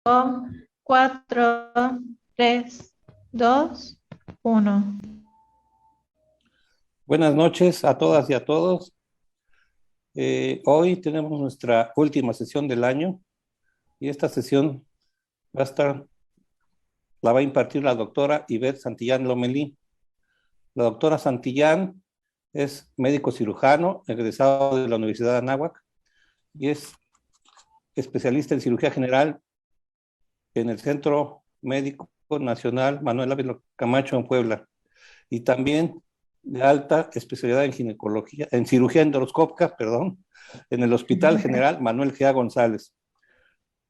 4, 3, 2, 1. Buenas noches a todas y a todos. Hoy tenemos nuestra última sesión del año y esta sesión va a estar, la va a impartir la doctora Ivette Santillán Lomelí. La doctora Santillán es médico cirujano, egresado de la Universidad de Anáhuac y es especialista en cirugía general en el Centro Médico Nacional Manuel Ávila Camacho en Puebla y también de alta especialidad en ginecología, en cirugía endoscópica, perdón, en el Hospital General Manuel G. González.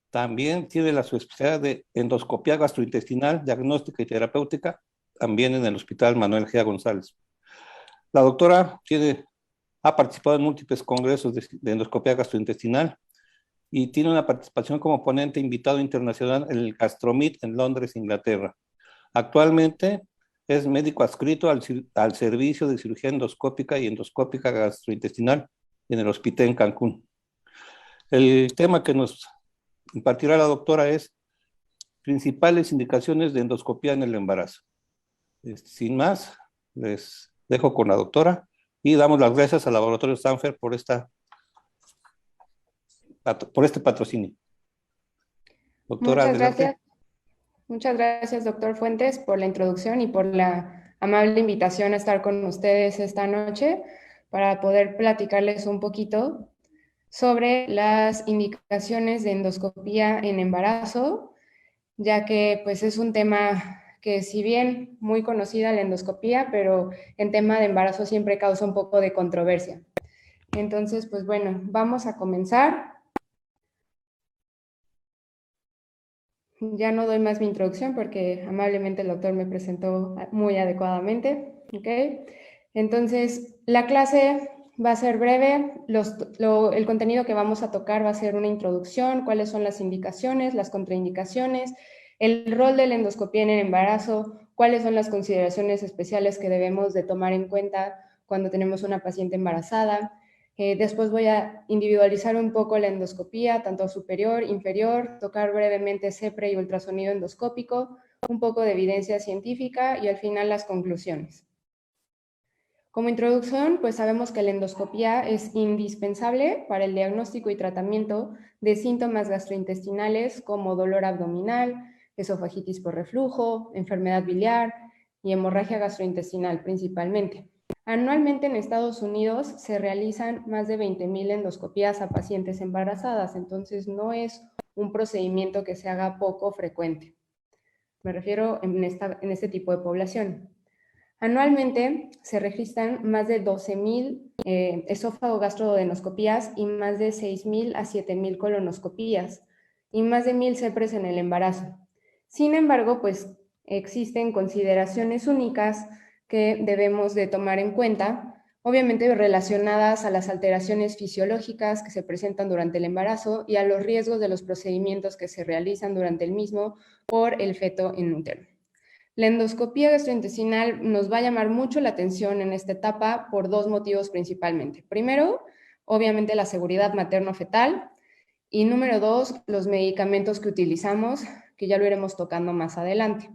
También tiene la su especialidad de endoscopía gastrointestinal, diagnóstica y terapéutica, también en el Hospital Manuel G. González. La doctora ha participado en múltiples congresos de endoscopía gastrointestinal y tiene una participación como ponente invitado internacional en el Gastromit en Londres, Inglaterra. Actualmente es médico adscrito al servicio de cirugía endoscópica y endoscópica gastrointestinal en el Hospital en Cancún. El tema que nos impartirá la doctora es principales indicaciones de endoscopía en el embarazo. Sin más, les dejo con la doctora y damos las gracias al Laboratorio Stanford por este patrocinio. Doctora, Muchas adelante. gracias. Muchas gracias, doctor Fuentes, por la introducción y por la amable invitación a estar con ustedes esta noche para poder platicarles un poquito sobre las indicaciones de endoscopía en embarazo, ya que pues es un tema que si bien muy conocida la endoscopía, pero en tema de embarazo siempre causa un poco de controversia. Entonces, pues bueno, vamos a comenzar. Ya no doy más mi introducción porque amablemente el doctor me presentó muy adecuadamente. ¿Okay? Entonces, la clase va a ser breve. El contenido que vamos a tocar va a ser una introducción, cuáles son las indicaciones, las contraindicaciones, el rol de la endoscopía en el embarazo, cuáles son las consideraciones especiales que debemos de tomar en cuenta cuando tenemos una paciente embarazada. Después voy a individualizar un poco la endoscopía, tanto superior, inferior, tocar brevemente CEPRE y ultrasonido endoscópico, un poco de evidencia científica y al final las conclusiones. Como introducción, pues sabemos que la endoscopía es indispensable para el diagnóstico y tratamiento de síntomas gastrointestinales como dolor abdominal, esofagitis por reflujo, enfermedad biliar y hemorragia gastrointestinal principalmente. Anualmente en Estados Unidos se realizan más de 20,000 endoscopías a pacientes embarazadas, entonces no es un procedimiento que se haga poco frecuente. Me refiero en este tipo de población. Anualmente se registran más de 12,000 esófago gastroendoscopías y más de 6,000 a 7,000 colonoscopías y más de 1,000 CEPRES en el embarazo. Sin embargo, pues existen consideraciones únicas que debemos de tomar en cuenta, obviamente relacionadas a las alteraciones fisiológicas que se presentan durante el embarazo y a los riesgos de los procedimientos que se realizan durante el mismo por el feto en útero. La endoscopía gastrointestinal nos va a llamar mucho la atención en esta etapa por dos motivos principalmente. Primero, obviamente la seguridad materno-fetal y número dos, los medicamentos que utilizamos, que ya lo iremos tocando más adelante.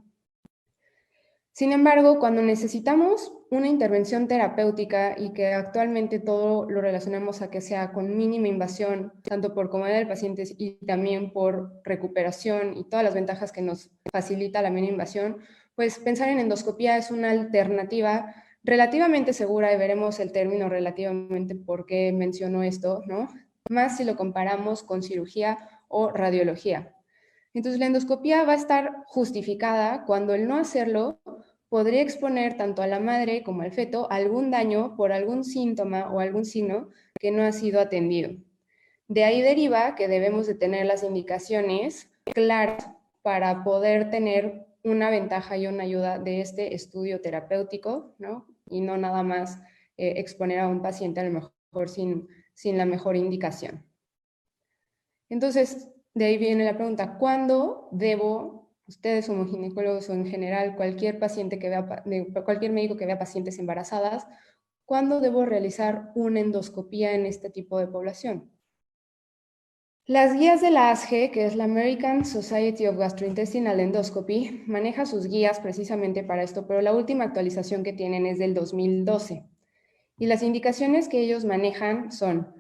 Sin embargo, cuando necesitamos una intervención terapéutica y que actualmente todo lo relacionamos a que sea con mínima invasión, tanto por comodidad del paciente y también por recuperación y todas las ventajas que nos facilita la mínima invasión, pues pensar en endoscopía es una alternativa relativamente segura y veremos el término relativamente por qué menciono esto, ¿no? Más si lo comparamos con cirugía o radiología. Entonces la endoscopía va a estar justificada cuando el no hacerlo podría exponer tanto a la madre como al feto a algún daño por algún síntoma o algún signo que no ha sido atendido. De ahí deriva que debemos de tener las indicaciones claras para poder tener una ventaja y una ayuda de este estudio terapéutico, ¿no? Y no nada más exponer a un paciente a lo mejor sin la mejor indicación. Entonces, de ahí viene la pregunta, ¿cuándo debo, ustedes como ginecólogos o en general cualquier paciente que vea, cualquier médico que vea pacientes embarazadas, ¿cuándo debo realizar una endoscopía en este tipo de población? Las guías de la ASGE, que es la American Society of Gastrointestinal Endoscopy, maneja sus guías precisamente para esto, pero la última actualización que tienen es del 2012. Y las indicaciones que ellos manejan son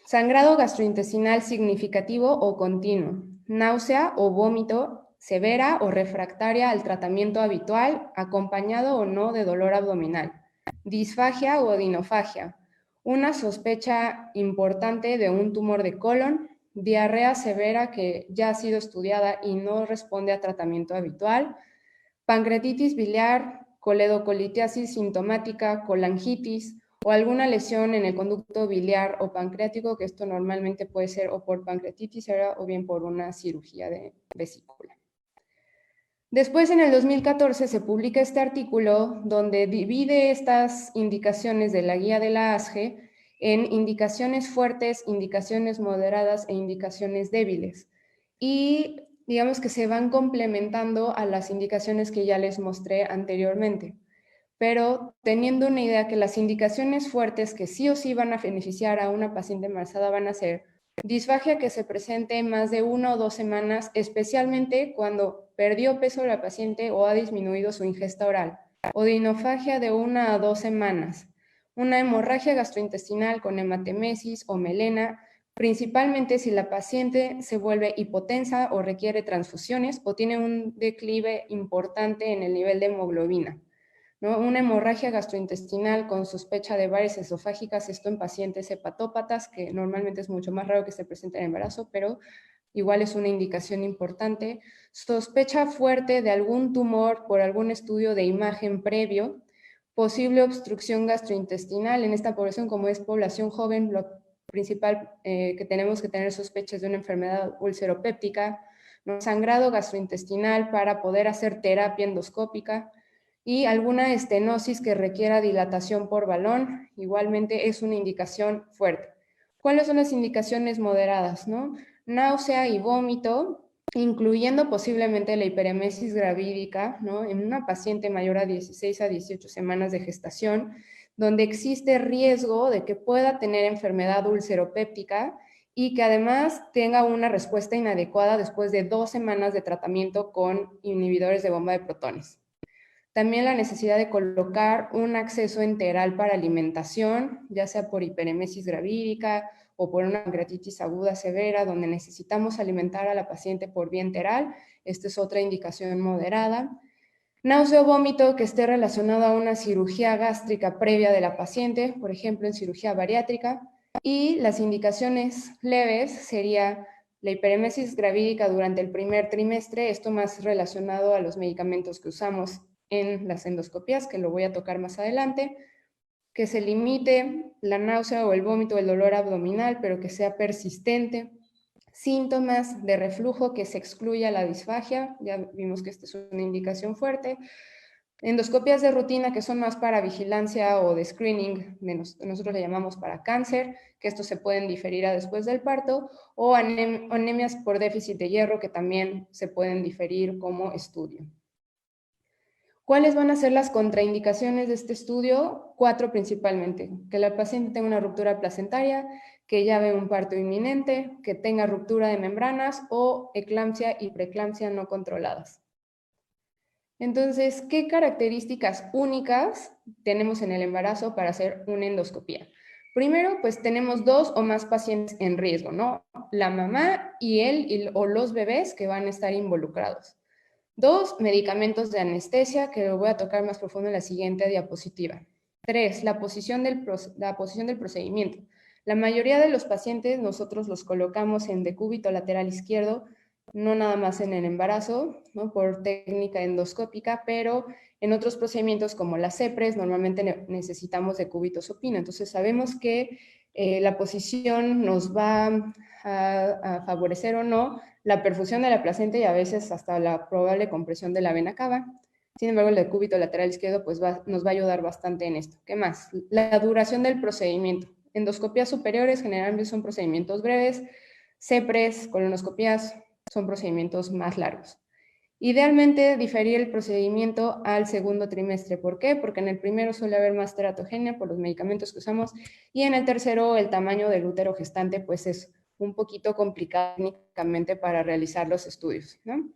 sangrado gastrointestinal significativo o continuo, náusea o vómito severa o refractaria al tratamiento habitual, acompañado o no de dolor abdominal, disfagia o odinofagia, una sospecha importante de un tumor de colon, diarrea severa que ya ha sido estudiada y no responde a tratamiento habitual, pancreatitis biliar, coledocolitiasis sintomática, colangitis o alguna lesión en el conducto biliar o pancreático, que esto normalmente puede ser o por pancreatitis o bien por una cirugía de vesícula. Después, en el 2014, se publica este artículo donde divide estas indicaciones de la guía de la ASGE en indicaciones fuertes, indicaciones moderadas e indicaciones débiles. Y digamos que se van complementando a las indicaciones que ya les mostré anteriormente. Pero teniendo una idea que las indicaciones fuertes que sí o sí van a beneficiar a una paciente embarazada van a ser disfagia que se presente en más de 1 o 2 semanas, especialmente cuando perdió peso la paciente o ha disminuido su ingesta oral, odinofagia de 1 a 2 semanas, una hemorragia gastrointestinal con hematemesis o melena, principalmente si la paciente se vuelve hipotensa o requiere transfusiones o tiene un declive importante en el nivel de hemoglobina, ¿no? Una hemorragia gastrointestinal con sospecha de varices esofágicas, esto en pacientes hepatópatas, que normalmente es mucho más raro que se presente en embarazo, pero igual es una indicación importante. Sospecha fuerte de algún tumor por algún estudio de imagen previo, posible obstrucción gastrointestinal. En esta población, como es población joven, lo principal que tenemos que tener sospechas de una enfermedad ulceropéptica, ¿no? Sangrado gastrointestinal para poder hacer terapia endoscópica, y alguna estenosis que requiera dilatación por balón, igualmente es una indicación fuerte. ¿Cuáles son las indicaciones moderadas, no? Náusea y vómito, incluyendo posiblemente la hiperemesis gravídica, ¿no? En una paciente mayor a 16 a 18 semanas de gestación, donde existe riesgo de que pueda tener enfermedad ulceropéptica y que además tenga una respuesta inadecuada después de 2 semanas de tratamiento con inhibidores de bomba de protones. También la necesidad de colocar un acceso enteral para alimentación, ya sea por hiperemesis gravídica o por una pancreatitis aguda severa, donde necesitamos alimentar a la paciente por vía enteral. Esta es otra indicación moderada. Náusea o vómito que esté relacionado a una cirugía gástrica previa de la paciente, por ejemplo, en cirugía bariátrica. Y las indicaciones leves sería la hiperemesis gravídica durante el primer trimestre, esto más relacionado a los medicamentos que usamos en las endoscopías, que lo voy a tocar más adelante, que se limite la náusea o el vómito o el dolor abdominal, pero que sea persistente. Síntomas de reflujo, que se excluya la disfagia, ya vimos que esta es una indicación fuerte. Endoscopias de rutina, que son más para vigilancia o de screening, nosotros le llamamos para cáncer, que estos se pueden diferir a después del parto, o anemias por déficit de hierro, que también se pueden diferir como estudio. ¿Cuáles van a ser las contraindicaciones de este estudio? 4 principalmente. Que la paciente tenga una ruptura placentaria, que ya ve un parto inminente, que tenga ruptura de membranas o eclampsia y preeclampsia no controladas. Entonces, ¿qué características únicas tenemos en el embarazo para hacer una endoscopía? Primero, pues tenemos 2 o más pacientes en riesgo, ¿no? La mamá y él o los bebés que van a estar involucrados. 2, medicamentos de anestesia, que lo voy a tocar más profundo en la siguiente diapositiva. 3, la posición del procedimiento. La mayoría de los pacientes nosotros los colocamos en decúbito lateral izquierdo, no nada más en el embarazo, ¿no? Por técnica endoscópica, pero en otros procedimientos como las CEPRES normalmente necesitamos decúbito supino. Entonces sabemos que la posición nos va a favorecer o no la perfusión de la placenta y a veces hasta la probable compresión de la vena cava. Sin embargo, el decúbito lateral izquierdo pues nos va a ayudar bastante en esto. ¿Qué más? La duración del procedimiento. Endoscopías superiores generalmente son procedimientos breves, CEPRES, colonoscopías son procedimientos más largos. Idealmente diferir el procedimiento al segundo trimestre. ¿Por qué? Porque en el primero suele haber más teratogenia por los medicamentos que usamos y en el tercero el tamaño del útero gestante pues es un poquito complicado técnicamente para realizar los estudios, ¿no?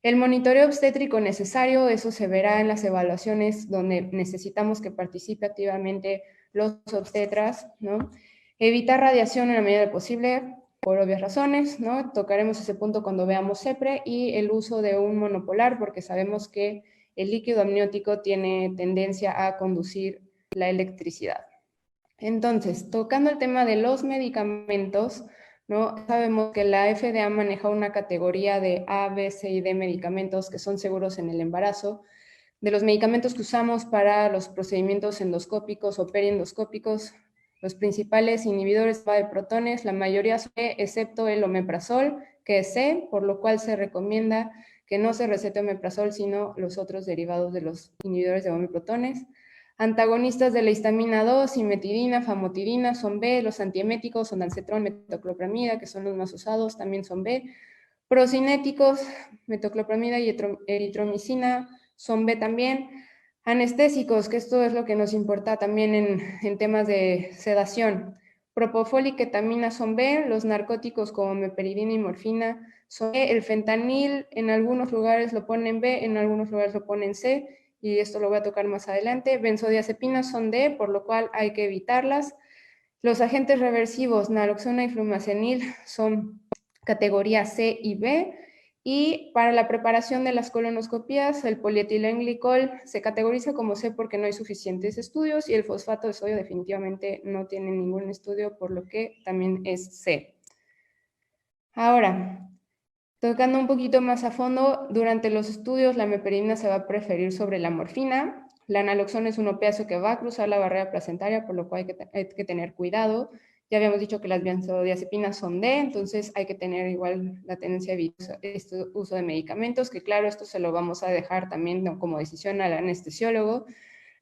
El monitoreo obstétrico necesario, eso se verá en las evaluaciones donde necesitamos que participe activamente los obstetras, ¿no? Evitar radiación en la medida de lo posible, por obvias razones, ¿no? Tocaremos ese punto cuando veamos CEPRE, y el uso de un monopolar, porque sabemos que el líquido amniótico tiene tendencia a conducir la electricidad. Entonces, tocando el tema de los medicamentos, ¿no? Sabemos que la FDA maneja una categoría de A, B, C y D medicamentos que son seguros en el embarazo. De los medicamentos que usamos para los procedimientos endoscópicos o periendoscópicos, los principales inhibidores de protones, la mayoría son E, excepto el omeprazol, que es C, por lo cual se recomienda que no se recete omeprazol, sino los otros derivados de los inhibidores de omeprotones. Antagonistas de la histamina 2, simetidina, famotidina son B, los antieméticos, ondansetron, metoclopramida, que son los más usados, también son B. Procinéticos, metoclopramida y eritromicina, son B también. Anestésicos, que esto es lo que nos importa también en temas de sedación. Propofol y ketamina son B, los narcóticos como meperidina y morfina son B, el fentanil en algunos lugares lo ponen B, en algunos lugares lo ponen C, y esto lo voy a tocar más adelante. Benzodiazepinas son D, por lo cual hay que evitarlas. Los agentes reversivos, naloxona y flumacenil, son categoría C y B. Y para la preparación de las colonoscopías, el polietilenglicol se categoriza como C porque no hay suficientes estudios, y el fosfato de sodio definitivamente no tiene ningún estudio, por lo que también es C. Ahora, tocando un poquito más a fondo, durante los estudios la meperidina se va a preferir sobre la morfina. La naloxona es un opiáceo que va a cruzar la barrera placentaria, por lo cual hay que tener cuidado. Ya habíamos dicho que las benzodiazepinas son D, entonces hay que tener igual la tendencia de este uso de medicamentos, que claro, esto se lo vamos a dejar también como decisión al anestesiólogo.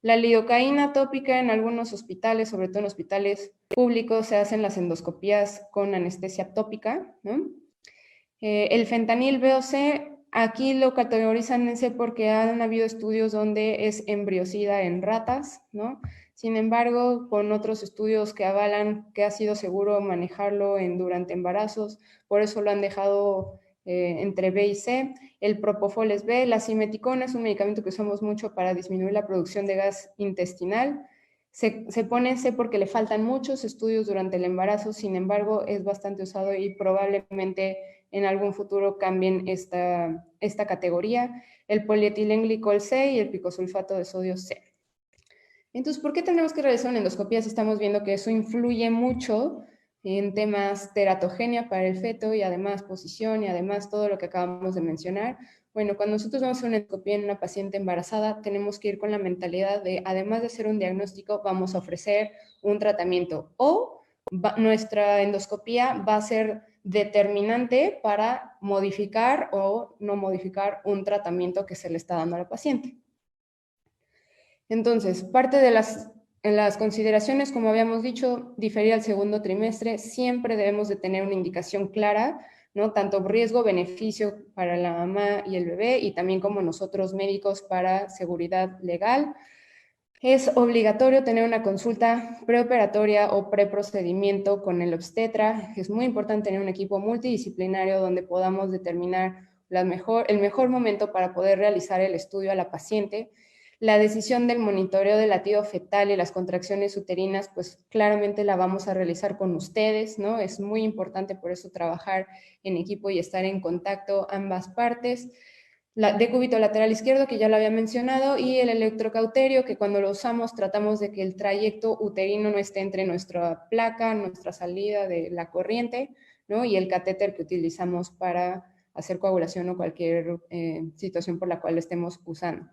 La lidocaína tópica en algunos hospitales, sobre todo en hospitales públicos, se hacen las endoscopías con anestesia tópica, ¿no? El fentanil B o C, aquí lo categorizan en C porque han habido estudios donde es embriocida en ratas, ¿no? Sin embargo, con otros estudios que avalan que ha sido seguro manejarlo durante embarazos, por eso lo han dejado entre B y C. El propofol es B. La simeticona es un medicamento que usamos mucho para disminuir la producción de gas intestinal. Se pone C porque le faltan muchos estudios durante el embarazo, sin embargo, es bastante usado y probablemente en algún futuro cambien esta categoría. El polietilenglicol C y el picosulfato de sodio C. Entonces, ¿por qué tenemos que realizar una endoscopía si estamos viendo que eso influye mucho en temas teratogenia para el feto y además posición y además todo lo que acabamos de mencionar? Bueno, cuando nosotros vamos a hacer una endoscopía en una paciente embarazada, tenemos que ir con la mentalidad de, además de hacer un diagnóstico, vamos a ofrecer un tratamiento, o nuestra endoscopía va a ser determinante para modificar o no modificar un tratamiento que se le está dando a la paciente. Entonces, parte de las consideraciones, como habíamos dicho, diferir al segundo trimestre, siempre debemos de tener una indicación clara, ¿no? Tanto riesgo, beneficio para la mamá y el bebé, y también como nosotros médicos para seguridad legal. Es obligatorio tener una consulta preoperatoria o preprocedimiento con el obstetra. Es muy importante tener un equipo multidisciplinario donde podamos determinar el mejor momento para poder realizar el estudio a la paciente. La decisión del monitoreo del latido fetal y las contracciones uterinas, pues claramente la vamos a realizar con ustedes, ¿no? Es muy importante por eso trabajar en equipo y estar en contacto ambas partes. La decúbito lateral izquierdo, que ya lo había mencionado, y el electrocauterio, que cuando lo usamos tratamos de que el trayecto uterino no esté entre nuestra placa, nuestra salida de la corriente, ¿no? Y el catéter que utilizamos para hacer coagulación o cualquier situación por la cual lo estemos usando.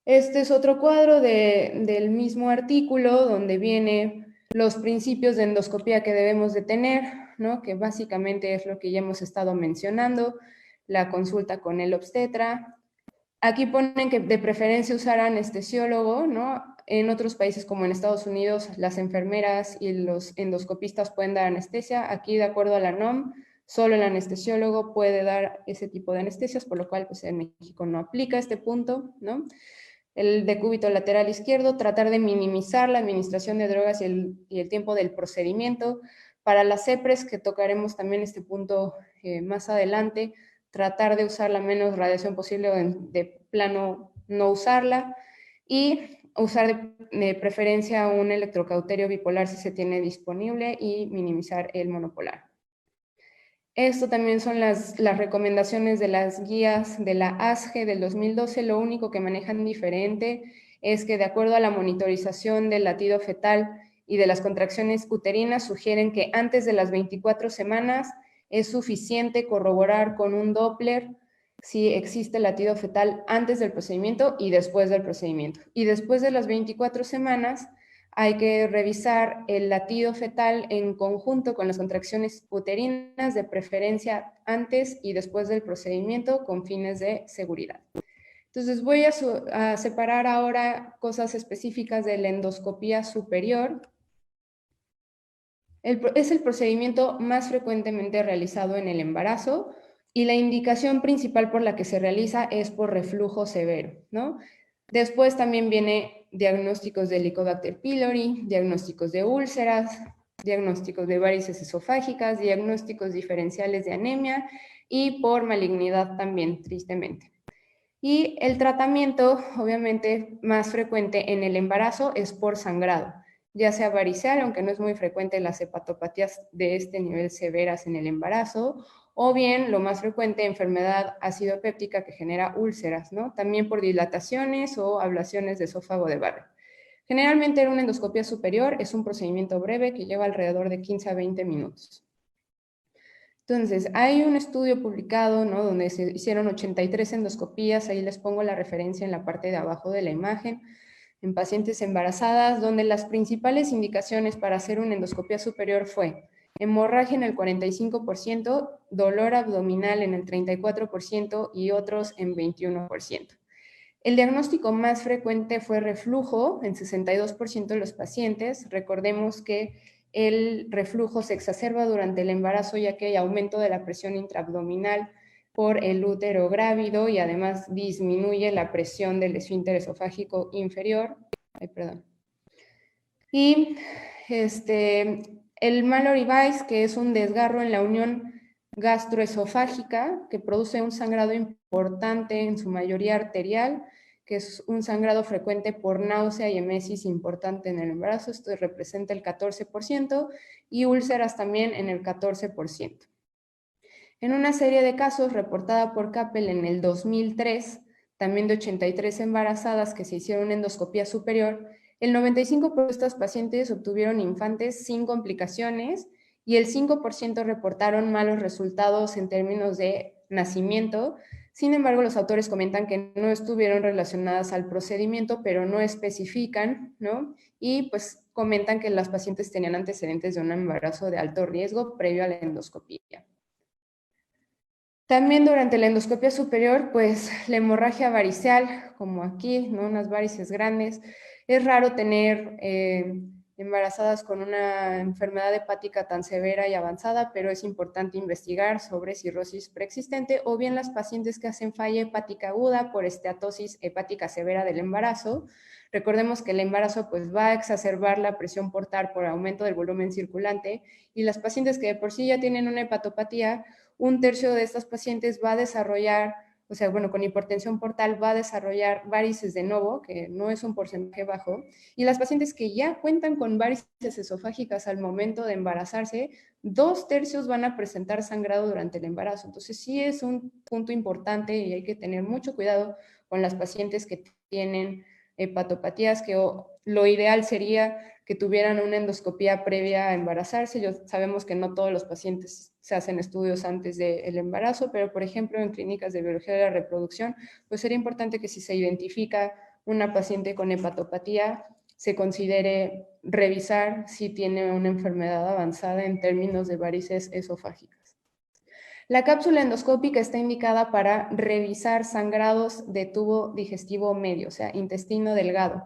Este es otro cuadro del mismo artículo donde viene los principios de endoscopía que debemos de tener, ¿no? Que básicamente es lo que ya hemos estado mencionando, la consulta con el obstetra. Aquí ponen que de preferencia usar anestesiólogo, ¿no? En otros países como en Estados Unidos, las enfermeras y los endoscopistas pueden dar anestesia. Aquí, de acuerdo a la NOM, solo el anestesiólogo puede dar ese tipo de anestesias, por lo cual pues, en México no aplica este punto, ¿no? El decúbito lateral izquierdo, tratar de minimizar la administración de drogas y el tiempo del procedimiento. Para las CEPRES, que tocaremos también este punto más adelante, tratar de usar la menos radiación posible o de plano no usarla, y usar de preferencia un electrocauterio bipolar si se tiene disponible y minimizar el monopolar. Esto también son las recomendaciones de las guías de la ASGE del 2012. Lo único que manejan diferente es que de acuerdo a la monitorización del latido fetal y de las contracciones uterinas, sugieren que antes de las 24 semanas es suficiente corroborar con un Doppler si existe latido fetal antes del procedimiento y después del procedimiento. Y después de las 24 semanas hay que revisar el latido fetal en conjunto con las contracciones uterinas, de preferencia antes y después del procedimiento con fines de seguridad. Entonces voy a separar ahora cosas específicas de la endoscopía superior. Es el procedimiento más frecuentemente realizado en el embarazo y la indicación principal por la que se realiza es por reflujo severo, ¿no? Después también viene diagnósticos de Helicobacter pylori, diagnósticos de úlceras, diagnósticos de varices esofágicas, diagnósticos diferenciales de anemia y por malignidad también, tristemente. Y el tratamiento, obviamente, más frecuente en el embarazo es por sangrado, ya sea varicel, aunque no es muy frecuente las hepatopatías de este nivel severas en el embarazo, o bien lo más frecuente, enfermedad ácido péptica que genera úlceras, ¿no? También por dilataciones o ablaciones de esófago de Barrett. Generalmente en una endoscopia superior es un procedimiento breve que lleva alrededor de 15 a 20 minutos. Entonces, hay un estudio publicado, ¿no?, donde se hicieron 83 endoscopías, ahí les pongo la referencia en la parte de abajo de la imagen, en pacientes embarazadas, donde las principales indicaciones para hacer una endoscopia superior fue hemorragia en el 45%, dolor abdominal en el 34% y otros en 21%. El diagnóstico más frecuente fue reflujo en 62% de los pacientes. Recordemos que el reflujo se exacerba durante el embarazo ya que hay aumento de la presión intraabdominal por el útero grávido y además disminuye la presión del esfínter esofágico inferior. Y el Mallory Weiss, que es un desgarro en la unión gastroesofágica que produce un sangrado importante, en su mayoría arterial, que es un sangrado frecuente por náusea y emesis importante en el embarazo, esto representa el 14%, y úlceras también en el 14%. En una serie de casos reportada por Kappel en el 2003, también de 83 embarazadas que se hicieron endoscopía superior, el 95% de estas pacientes obtuvieron infantes sin complicaciones y el 5% reportaron malos resultados en términos de nacimiento. Sin embargo, los autores comentan que no estuvieron relacionadas al procedimiento, pero no especifican, ¿no? Y pues comentan que las pacientes tenían antecedentes de un embarazo de alto riesgo previo a la endoscopía. También durante la endoscopia superior, pues la hemorragia variceal, como aquí, ¿no?, unas varices grandes. Es raro tener embarazadas con una enfermedad hepática tan severa y avanzada, pero es importante investigar sobre cirrosis preexistente o bien las pacientes que hacen falla hepática aguda por esteatosis hepática severa del embarazo. Recordemos que el embarazo pues va a exacerbar la presión portal por aumento del volumen circulante y las pacientes que de por sí ya tienen una hepatopatía, un tercio de estas pacientes va a desarrollar, o sea, bueno, con hipertensión portal va a desarrollar varices de novo, que no es un porcentaje bajo, y las pacientes que ya cuentan con varices esofágicas al momento de embarazarse, 2/3 van a presentar sangrado durante el embarazo. Entonces sí es un punto importante y hay que tener mucho cuidado con las pacientes que tienen hepatopatías, que lo ideal sería que tuvieran una endoscopía previa a embarazarse. Sabemos que no todos los pacientes se hacen estudios antes del embarazo, pero por ejemplo en clínicas de biología de la reproducción, pues sería importante que si se identifica una paciente con hepatopatía, se considere revisar si tiene una enfermedad avanzada en términos de varices esofágicas. La cápsula endoscópica está indicada para revisar sangrados de tubo digestivo medio, o sea, intestino delgado.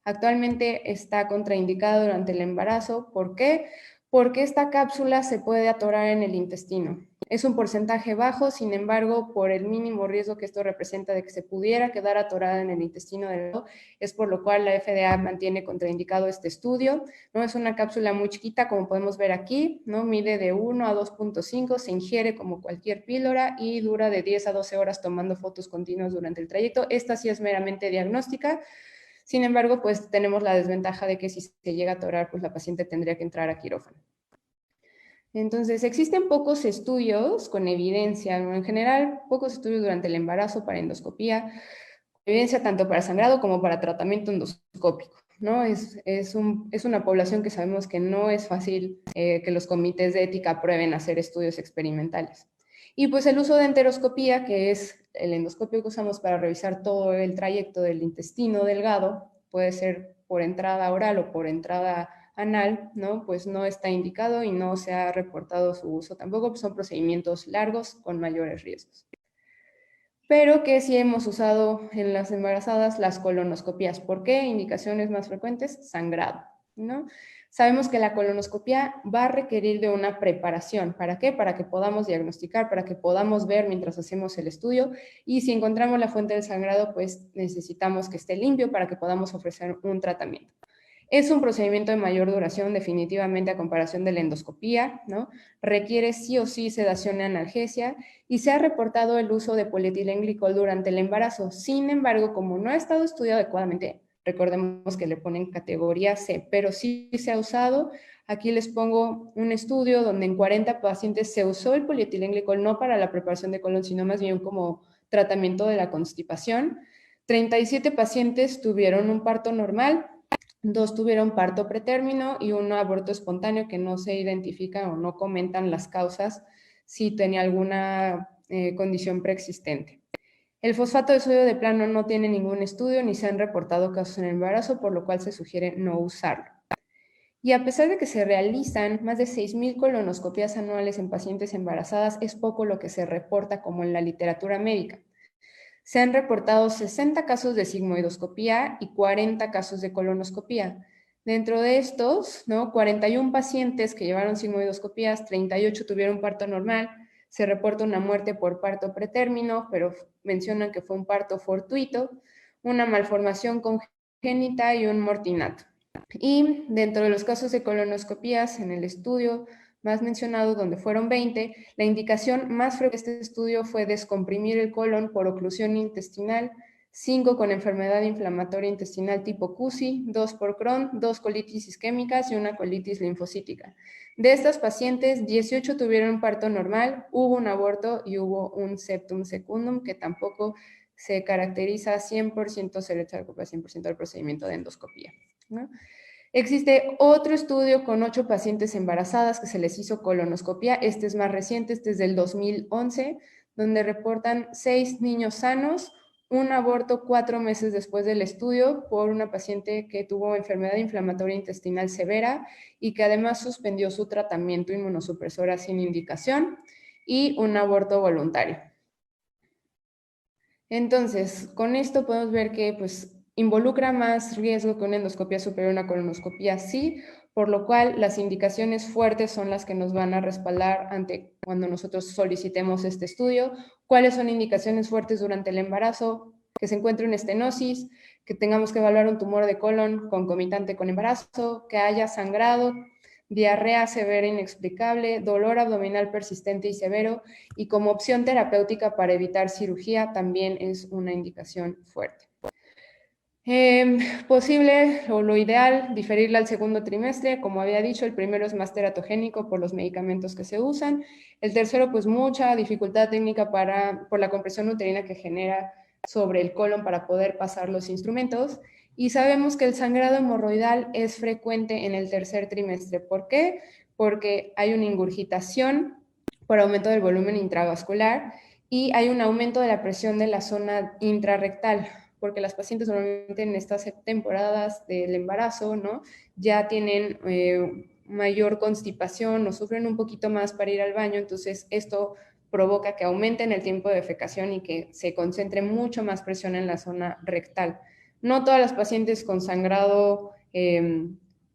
Actualmente está contraindicada durante el embarazo. ¿Por qué? porque esta cápsula se puede atorar en el intestino. Es un porcentaje bajo, sin embargo, por el mínimo riesgo que esto representa de que se pudiera quedar atorada en el intestino delgado, es por lo cual la FDA mantiene contraindicado este estudio, ¿no? Es una cápsula muy chiquita, como podemos ver aquí, ¿no? Mide de 1 a 2.5, se ingiere como cualquier píldora y dura de 10 a 12 horas tomando fotos continuas durante el trayecto. Esta sí es meramente diagnóstica. Sin embargo, pues tenemos la desventaja de que si se llega a atorar, pues la paciente tendría que entrar a quirófano. Entonces, existen pocos estudios con evidencia, ¿no? En general, pocos estudios durante el embarazo para endoscopía, evidencia tanto para sangrado como para tratamiento endoscópico, ¿no? Es una población que sabemos que no es fácil que los comités de ética aprueben hacer estudios experimentales. Y pues el uso de enteroscopía, que es el endoscopio que usamos para revisar todo el trayecto del intestino delgado, puede ser por entrada oral o por entrada anal, ¿no? Pues no está indicado y no se ha reportado su uso tampoco, pues son procedimientos largos con mayores riesgos. Pero que sí hemos usado en las embarazadas las colonoscopías. ¿Por qué? Indicaciones más frecuentes, sangrado, ¿no? Sabemos que la colonoscopia va a requerir de una preparación. ¿Para qué? Para que podamos diagnosticar, para que podamos ver mientras hacemos el estudio. Y si encontramos la fuente del sangrado, pues necesitamos que esté limpio para que podamos ofrecer un tratamiento. Es un procedimiento de mayor duración definitivamente a comparación de la endoscopía, ¿no? Requiere sí o sí sedación y analgesia y se ha reportado el uso de polietilenglicol durante el embarazo. Sin embargo, como no ha estado estudiado adecuadamente, recordemos que le ponen categoría C, pero sí se ha usado. Aquí les pongo un estudio donde en 40 pacientes se usó el polietilenglicol no para la preparación de colon, sino más bien como tratamiento de la constipación. 37 pacientes tuvieron un parto normal, 2 tuvieron parto pretérmino y un aborto espontáneo que no se identifican o no comentan las causas si tenía alguna condición preexistente. El fosfato de sodio de plano no tiene ningún estudio ni se han reportado casos en el embarazo, por lo cual se sugiere no usarlo. Y a pesar de que se realizan más de 6,000 colonoscopías anuales en pacientes embarazadas, es poco lo que se reporta como en la literatura médica. Se han reportado 60 casos de sigmoidoscopía y 40 casos de colonoscopía. Dentro de estos, ¿no? 41 pacientes que llevaron sigmoidoscopías, 38 tuvieron parto normal, se reporta una muerte por parto pretérmino, pero mencionan que fue un parto fortuito, una malformación congénita y un mortinato. Y dentro de los casos de colonoscopías en el estudio más mencionado, donde fueron 20, la indicación más frecuente de este estudio fue descomprimir el colon por oclusión intestinal, 5 con enfermedad inflamatoria intestinal tipo CUSI, 2 por Crohn, 2 colitis isquémicas y una colitis linfocítica. De estas pacientes, 18 tuvieron parto normal, hubo un aborto y hubo un septum secundum que tampoco se caracteriza 100%, se le echa 100% del procedimiento de endoscopía, ¿no? Existe otro estudio con 8 pacientes embarazadas que se les hizo colonoscopia. Este es más reciente, este es del 2011, donde reportan 6 niños sanos, un aborto 4 meses después del estudio por una paciente que tuvo enfermedad inflamatoria intestinal severa y que además suspendió su tratamiento inmunosupresora sin indicación y un aborto voluntario. Entonces, con esto podemos ver que pues, involucra más riesgo que una endoscopia superior a una colonoscopia, sí, por lo cual las indicaciones fuertes son las que nos van a respaldar ante cuando nosotros solicitemos este estudio. ¿Cuáles son indicaciones fuertes durante el embarazo? Que se encuentre una estenosis, que tengamos que evaluar un tumor de colon concomitante con embarazo, que haya sangrado, diarrea severa inexplicable, dolor abdominal persistente y severo, y como opción terapéutica para evitar cirugía también es una indicación fuerte. Posible o lo ideal, diferirla al segundo trimestre. Como había dicho, el primero es más teratogénico por los medicamentos que se usan. El tercero, pues mucha dificultad técnica por la compresión uterina que genera sobre el colon para poder pasar los instrumentos. Y sabemos que el sangrado hemorroidal es frecuente en el tercer trimestre. ¿Por qué? Porque hay una ingurgitación por aumento del volumen intravascular y hay un aumento de la presión de la zona intrarrectal, porque las pacientes normalmente en estas temporadas del embarazo, ¿no? Ya tienen mayor constipación o sufren un poquito más para ir al baño, entonces esto provoca que aumenten el tiempo de defecación y que se concentre mucho más presión en la zona rectal. No todas las pacientes con sangrado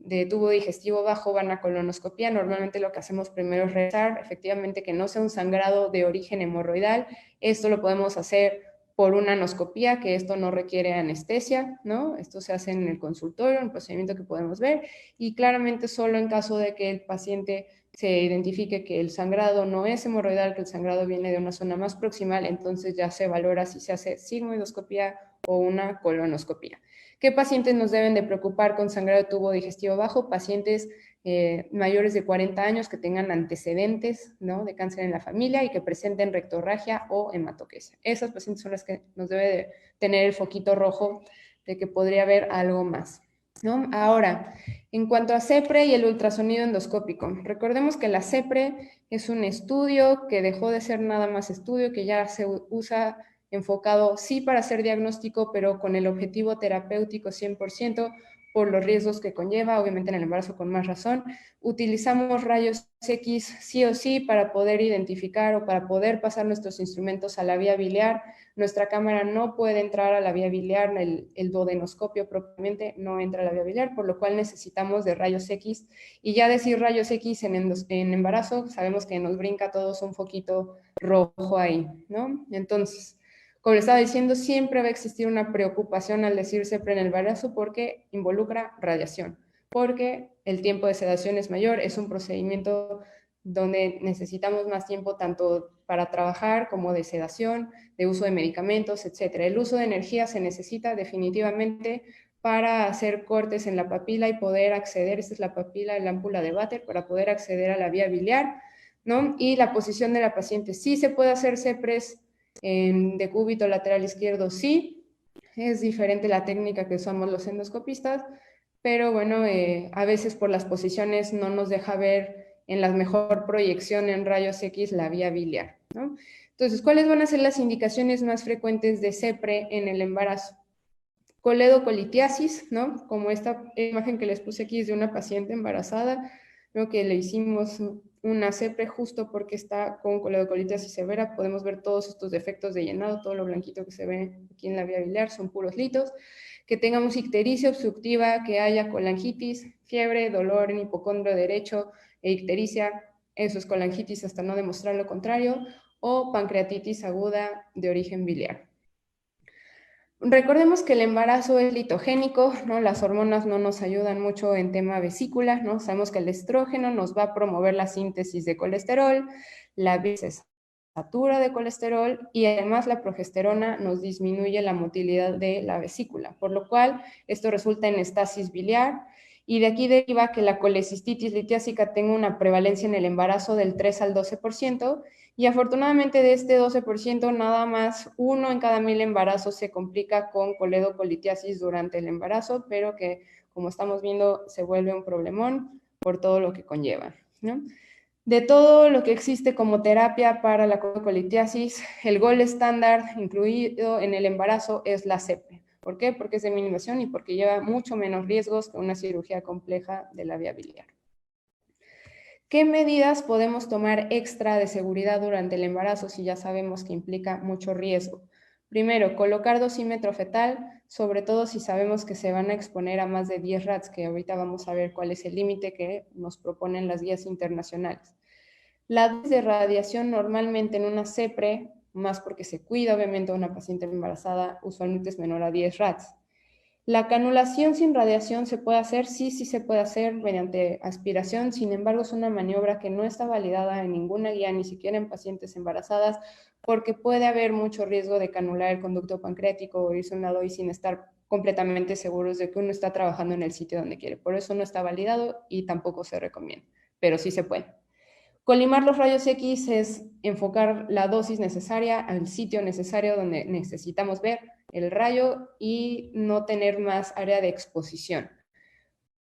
de tubo digestivo bajo van a colonoscopía. Normalmente lo que hacemos primero es revisar efectivamente que no sea un sangrado de origen hemorroidal. Esto lo podemos hacer por una anoscopía, que esto no requiere anestesia, ¿no? Esto se hace en el consultorio, un procedimiento que podemos ver, y claramente solo en caso de que el paciente se identifique que el sangrado no es hemorroidal, que el sangrado viene de una zona más proximal, entonces ya se valora si se hace sigmoidoscopía o una colonoscopía. ¿Qué pacientes nos deben de preocupar con sangrado de tubo digestivo bajo? Pacientes mayores de 40 años que tengan antecedentes, ¿no?, de cáncer en la familia y que presenten rectorragia o hematoquesia. Esas pacientes son las que nos debe de tener el foquito rojo de que podría haber algo más, ¿no? Ahora, en cuanto a CEPRE y el ultrasonido endoscópico, recordemos que la CEPRE es un estudio que dejó de ser nada más estudio, que ya se usa enfocado sí para hacer diagnóstico, pero con el objetivo terapéutico 100%, por los riesgos que conlleva, obviamente en el embarazo con más razón. Utilizamos rayos X sí o sí para poder identificar o para poder pasar nuestros instrumentos a la vía biliar. Nuestra cámara no puede entrar a la vía biliar, el duodenoscopio propiamente no entra a la vía biliar, por lo cual necesitamos de rayos X. Y ya decir rayos X en embarazo, sabemos que nos brinca a todos un foquito rojo ahí, ¿no? Entonces, como les estaba diciendo, siempre va a existir una preocupación al decir CEPRE en el embarazo porque involucra radiación, porque el tiempo de sedación es mayor, es un procedimiento donde necesitamos más tiempo tanto para trabajar como de sedación, de uso de medicamentos, etc. El uso de energía se necesita definitivamente para hacer cortes en la papila y poder acceder, esta es la papila, la ámpula de Vater, para poder acceder a la vía biliar, ¿no? Y la posición de la paciente, sí se puede hacer CEPRES en decúbito lateral izquierdo, sí, es diferente la técnica que usamos los endoscopistas, pero bueno, a veces por las posiciones no nos deja ver en la mejor proyección en rayos X la vía biliar, ¿no? Entonces, ¿cuáles van a ser las indicaciones más frecuentes de CEPRE en el embarazo? Coledocolitiasis, ¿no? Como esta imagen que les puse aquí es de una paciente embarazada, ¿no?, que le hicimos una CEPRE justo porque está con coledocolitiasis severa. Podemos ver todos estos defectos de llenado, todo lo blanquito que se ve aquí en la vía biliar son puros litos. Que tengamos ictericia obstructiva, que haya colangitis, fiebre, dolor en hipocondrio derecho e ictericia, eso es colangitis hasta no demostrar lo contrario, o pancreatitis aguda de origen biliar. Recordemos que el embarazo es litogénico, ¿no? Las hormonas no nos ayudan mucho en tema vesícula, ¿no? Sabemos que el estrógeno nos va a promover la síntesis de colesterol, la se satura de colesterol y además la progesterona nos disminuye la motilidad de la vesícula, por lo cual esto resulta en estasis biliar y de aquí deriva que la colecistitis litiásica tenga una prevalencia en el embarazo del 3 al 12%. Y afortunadamente de este 12%, nada más 1 en cada 1000 embarazos se complica con coledocolitiasis durante el embarazo, pero que, como estamos viendo, se vuelve un problemón por todo lo que conlleva, ¿no? De todo lo que existe como terapia para la coledocolitiasis, el gold estándar incluido en el embarazo es la CEPRE. ¿Por qué? Porque es de minimación y porque lleva mucho menos riesgos que una cirugía compleja de la vía biliar. ¿Qué medidas podemos tomar extra de seguridad durante el embarazo si ya sabemos que implica mucho riesgo? Primero, colocar dosímetro fetal, sobre todo si sabemos que se van a exponer a más de 10 RATs, que ahorita vamos a ver cuál es el límite que nos proponen las guías internacionales. La dosis de radiación normalmente en una CEPRE, más porque se cuida obviamente a una paciente embarazada, usualmente es menor a 10 RATs. La canulación sin radiación se puede hacer, sí se puede hacer mediante aspiración, sin embargo es una maniobra que no está validada en ninguna guía, ni siquiera en pacientes embarazadas, porque puede haber mucho riesgo de canular el conducto pancreático o irse a un lado y sin estar completamente seguros de que uno está trabajando en el sitio donde quiere. Por eso no está validado y tampoco se recomienda, pero sí se puede. Colimar los rayos X es enfocar la dosis necesaria al sitio necesario donde necesitamos ver el rayo y no tener más área de exposición.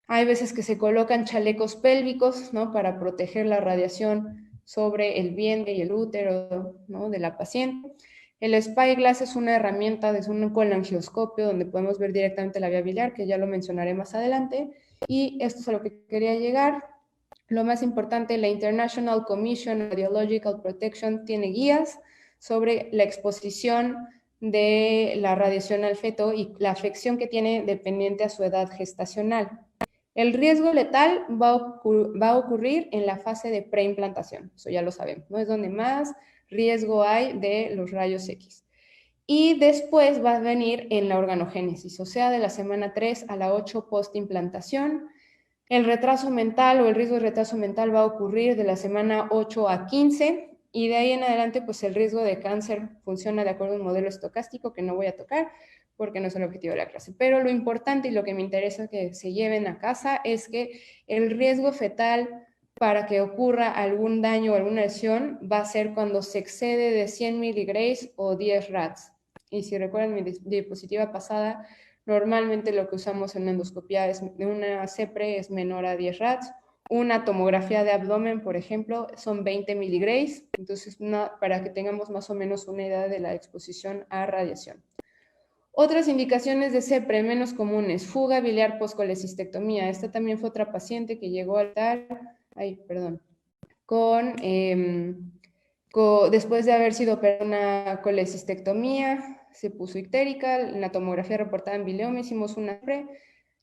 Hay veces que se colocan chalecos pélvicos, ¿no?, para proteger la radiación sobre el vientre y el útero, ¿no?, de la paciente. El Spyglass es una herramienta de un colangioscopio donde podemos ver directamente la vía biliar, que ya lo mencionaré más adelante. Y esto es a lo que quería llegar. Lo más importante, la International Commission on Radiological Protection tiene guías sobre la exposición de la radiación al feto y la afección que tiene dependiente a su edad gestacional. El riesgo letal va a ocurrir en la fase de preimplantación, eso ya lo sabemos, ¿no? Es donde más riesgo hay de los rayos X. Y después va a venir en la organogénesis, o sea, de la semana 3 a la 8 postimplantación. El retraso mental o el riesgo de retraso mental va a ocurrir de la semana 8 a 15 y de ahí en adelante pues el riesgo de cáncer funciona de acuerdo a un modelo estocástico que no voy a tocar porque no es el objetivo de la clase. Pero lo importante y lo que me interesa que se lleven a casa es que el riesgo fetal para que ocurra algún daño o alguna lesión va a ser cuando se excede de 100 miligrays o 10 RADS. Y si recuerdan mi diapositiva pasada, normalmente lo que usamos en endoscopía de una CEPRE es menor a 10 RADS. Una tomografía de abdomen, por ejemplo, son 20 miligrays. Entonces, para que tengamos más o menos una idea de la exposición a radiación. Otras indicaciones de CEPRE menos comunes, fuga biliar postcolecistectomía. Esta también fue otra paciente que llegó al altar, después de haber sido operada una colecistectomía, se puso ictérica, en la tomografía reportada en bilioma hicimos una CEPRE,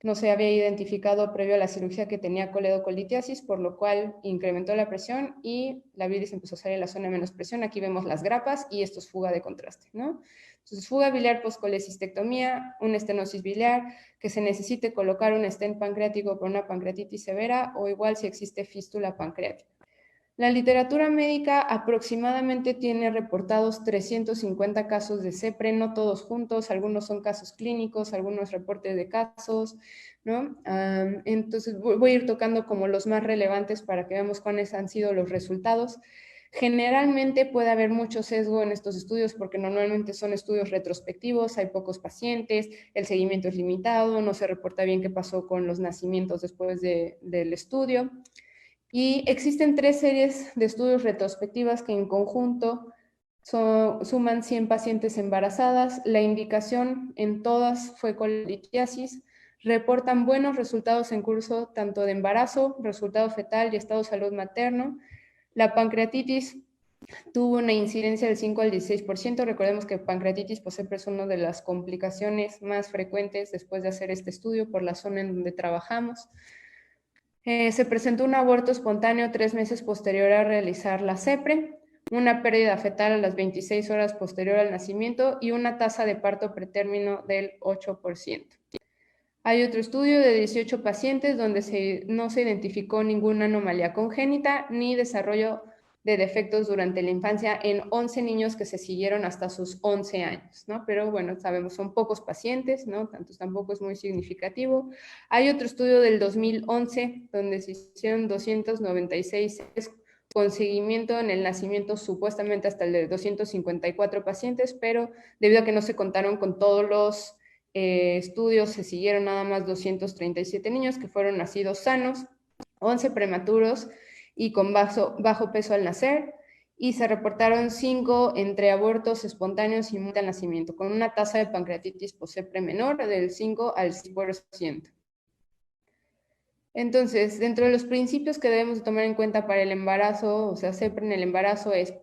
no se había identificado previo a la cirugía que tenía coledocolitiasis, por lo cual incrementó la presión y la bilis empezó a salir en la zona de menos presión. Aquí vemos las grapas y esto es fuga de contraste, ¿no? Entonces, fuga biliar postcolecistectomía, una estenosis biliar, que se necesite colocar un stent pancreático por una pancreatitis severa o igual si existe fístula pancreática. La literatura médica aproximadamente tiene reportados 350 casos de CEPRE, no todos juntos, algunos son casos clínicos, algunos reportes de casos, ¿no? Entonces voy a ir tocando como los más relevantes para que veamos cuáles han sido los resultados. Generalmente puede haber mucho sesgo en estos estudios porque normalmente son estudios retrospectivos, hay pocos pacientes, el seguimiento es limitado, no se reporta bien qué pasó con los nacimientos después del estudio. Y existen 3 series de estudios retrospectivas que en conjunto suman 100 pacientes embarazadas. La indicación en todas fue colitiasis. Reportan buenos resultados en curso tanto de embarazo, resultado fetal y estado de salud materno. La pancreatitis tuvo una incidencia del 5 al 16%. Recordemos que pancreatitis pues, siempre es una de las complicaciones más frecuentes después de hacer este estudio por la zona en donde trabajamos. Se presentó un aborto espontáneo 3 meses posterior a realizar la CEPRE, una pérdida fetal a las 26 horas posterior al nacimiento y una tasa de parto pretérmino del 8%. Hay otro estudio de 18 pacientes donde no se identificó ninguna anomalía congénita ni desarrollo de defectos durante la infancia en 11 niños que se siguieron hasta sus 11 años, ¿no? Pero bueno, sabemos, son pocos pacientes, ¿no? Tampoco es muy significativo. Hay otro estudio del 2011 donde se hicieron 296 con seguimiento en el nacimiento supuestamente hasta el de 254 pacientes, pero debido a que no se contaron con todos los estudios, se siguieron nada más 237 niños que fueron nacidos sanos, 11 prematuros y con bajo peso al nacer, y se reportaron 5 entre abortos espontáneos y muerte al nacimiento, con una tasa de pancreatitis post-CEPRE menor del 5 al 6%. Entonces, dentro de los principios que debemos tomar en cuenta para el embarazo, o sea, CEPRE en el embarazo es,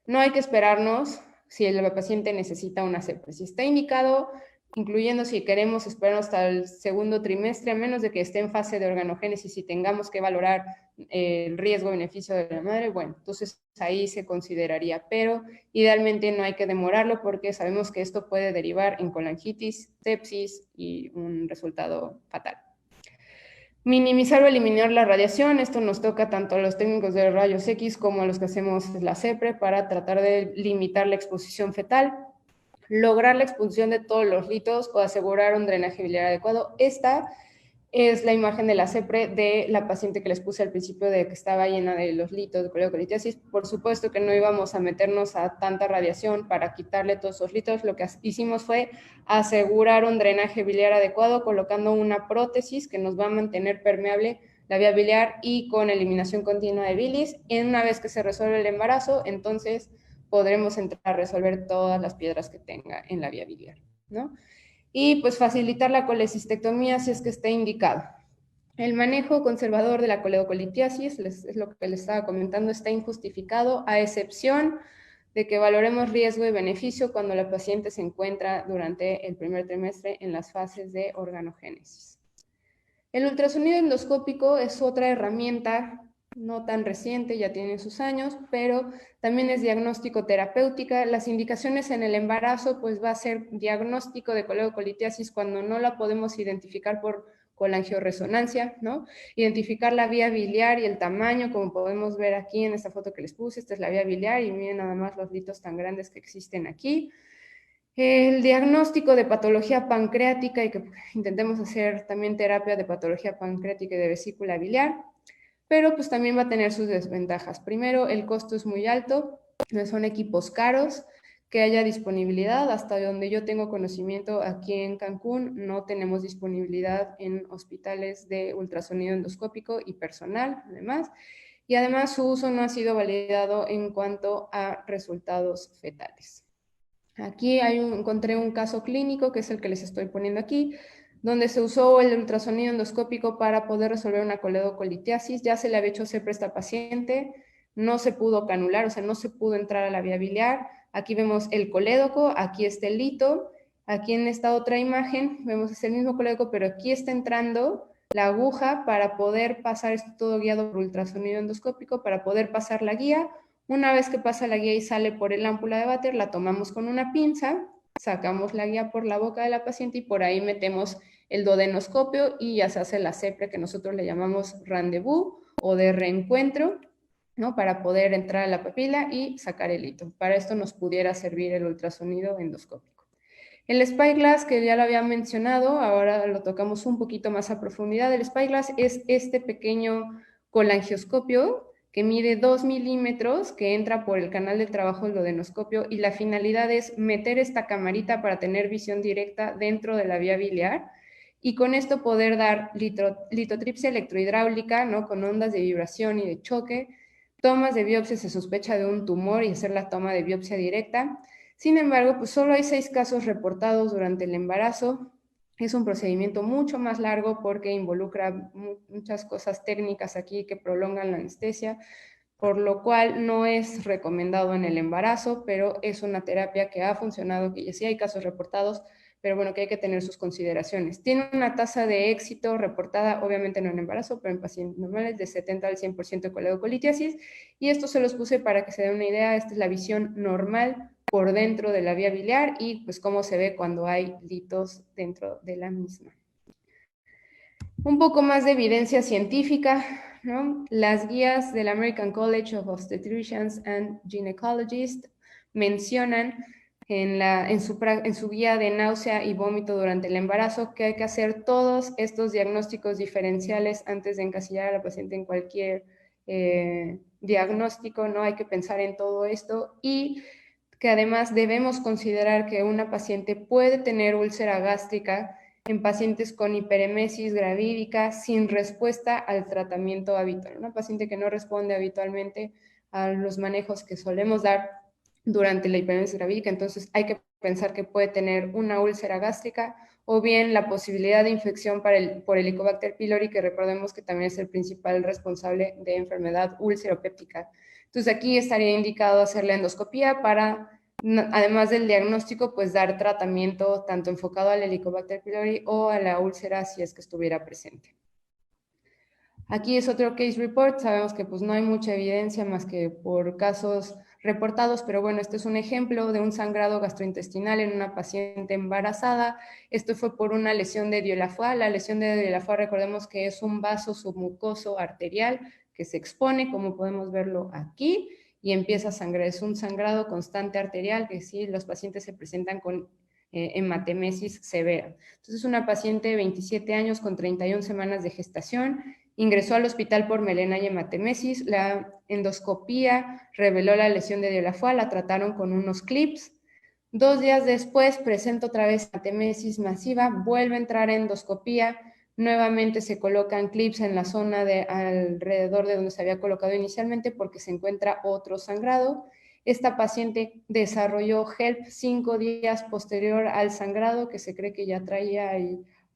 no hay que esperarnos si el paciente necesita una CEPRE. Si está indicado, incluyendo si queremos esperar hasta el segundo trimestre, a menos de que esté en fase de organogénesis y tengamos que valorar el riesgo-beneficio de la madre, bueno, entonces ahí se consideraría, pero idealmente no hay que demorarlo porque sabemos que esto puede derivar en colangitis, sepsis y un resultado fatal. Minimizar o eliminar la radiación, esto nos toca tanto a los técnicos de rayos X como a los que hacemos la CEPRE para tratar de limitar la exposición fetal, lograr la expulsión de todos los litos o asegurar un drenaje biliar adecuado. Esta es la imagen de la CEPRE de la paciente que les puse al principio de que estaba llena de los litos de coledocolitiasis. Por supuesto que no íbamos a meternos a tanta radiación para quitarle todos esos litos. Lo que hicimos fue asegurar un drenaje biliar adecuado colocando una prótesis que nos va a mantener permeable la vía biliar y con eliminación continua de bilis. Y una vez que se resuelve el embarazo, entonces podremos entrar a resolver todas las piedras que tenga en la vía biliar, ¿no? Y pues facilitar la colecistectomía si es que esté indicado. El manejo conservador de la coledocolitiasis, es lo que les estaba comentando, está injustificado a excepción de que valoremos riesgo y beneficio cuando la paciente se encuentra durante el primer trimestre en las fases de organogénesis. El ultrasonido endoscópico es otra herramienta no tan reciente, ya tiene sus años, pero también es diagnóstico terapéutica. Las indicaciones en el embarazo, pues va a ser diagnóstico de coledocolitiasis cuando no la podemos identificar por colangioresonancia, ¿no? Identificar la vía biliar y el tamaño, como podemos ver aquí en esta foto que les puse, esta es la vía biliar y miren nada más los litos tan grandes que existen aquí. El diagnóstico de patología pancreática y que intentemos hacer también terapia de patología pancreática y de vesícula biliar, pero pues también va a tener sus desventajas. Primero, el costo es muy alto, no son equipos caros, que haya disponibilidad. Hasta donde yo tengo conocimiento, aquí en Cancún no tenemos disponibilidad en hospitales de ultrasonido endoscópico y personal, además. Y además su uso no ha sido validado en cuanto a resultados fetales. Aquí encontré un caso clínico, que es el que les estoy poniendo aquí, donde se usó el ultrasonido endoscópico para poder resolver una coledocolitiasis. Ya se le había hecho CEPRA a esta paciente, no se pudo canular, o sea, no se pudo entrar a la vía biliar. Aquí vemos el colédoco, aquí está el lito. Aquí en esta otra imagen vemos es el mismo colédoco, pero aquí está entrando la aguja para poder pasar, esto todo guiado por ultrasonido endoscópico, para poder pasar la guía. Una vez que pasa la guía y sale por el ámpula de váter, la tomamos con una pinza, sacamos la guía por la boca de la paciente y por ahí metemos el duodenoscopio y ya se hace la CEPRA, que nosotros le llamamos rendezvous o de reencuentro, ¿no? Para poder entrar a la papila y sacar el hito. Para esto nos pudiera servir el ultrasonido endoscópico. El Spyglass, que ya lo había mencionado, ahora lo tocamos un poquito más a profundidad. El Spyglass es este pequeño colangioscopio que mide 2 milímetros, que entra por el canal de trabajo del duodenoscopio, y la finalidad es meter esta camarita para tener visión directa dentro de la vía biliar, y con esto poder dar litotripsia electrohidráulica, ¿no? Con ondas de vibración y de choque, tomas de biopsia, se sospecha de un tumor y hacer la toma de biopsia directa. Sin embargo, pues solo hay 6 casos reportados durante el embarazo. Es un procedimiento mucho más largo porque involucra muchas cosas técnicas aquí que prolongan la anestesia, por lo cual no es recomendado en el embarazo, pero es una terapia que ha funcionado, que ya sí hay casos reportados, pero bueno, que hay que tener sus consideraciones. Tiene una tasa de éxito reportada, obviamente no en embarazo, pero en pacientes normales, de 70 al 100% de coledocolitiasis, y esto se los puse para que se den una idea. Esta es la visión normal por dentro de la vía biliar y pues cómo se ve cuando hay litos dentro de la misma. Un poco más de evidencia científica, ¿no? Las guías del American College of Obstetricians and Gynecologists mencionan en su guía de náusea y vómito durante el embarazo que hay que hacer todos estos diagnósticos diferenciales antes de encasillar a la paciente en cualquier diagnóstico, ¿no? Hay que pensar en todo esto, y que además debemos considerar que una paciente puede tener úlcera gástrica en pacientes con hiperemesis gravídica sin respuesta al tratamiento habitual. Una paciente que no responde habitualmente a los manejos que solemos dar durante la hiperemesis gravídica, entonces hay que pensar que puede tener una úlcera gástrica o bien la posibilidad de infección por Helicobacter pylori, que recordemos que también es el principal responsable de enfermedad úlcero-péptica. Entonces aquí estaría indicado hacer la endoscopía para, además del diagnóstico, pues dar tratamiento tanto enfocado al Helicobacter pylori o a la úlcera si es que estuviera presente. Aquí es otro case report. Sabemos que pues no hay mucha evidencia más que por casos reportados, pero bueno, este es un ejemplo de un sangrado gastrointestinal en una paciente embarazada. Esto fue por una lesión de Dieu-Laffoy. La lesión de Dieu-Laffoy, recordemos que es un vaso submucoso arterial que se expone, como podemos verlo aquí, y empieza a sangrar. Es un sangrado constante arterial que sí, los pacientes se presentan con hematemesis severa. Entonces, una paciente de 27 años con 31 semanas de gestación, ingresó al hospital por melena y hematemesis. La endoscopía reveló la lesión de Dieu-Laffoy, la trataron con unos clips. 2 días después presenta otra vez hematemesis masiva, vuelve a entrar a endoscopía, nuevamente se colocan clips en la zona alrededor de donde se había colocado inicialmente porque se encuentra otro sangrado. Esta paciente desarrolló HELP 5 días posterior al sangrado, que se cree que ya traía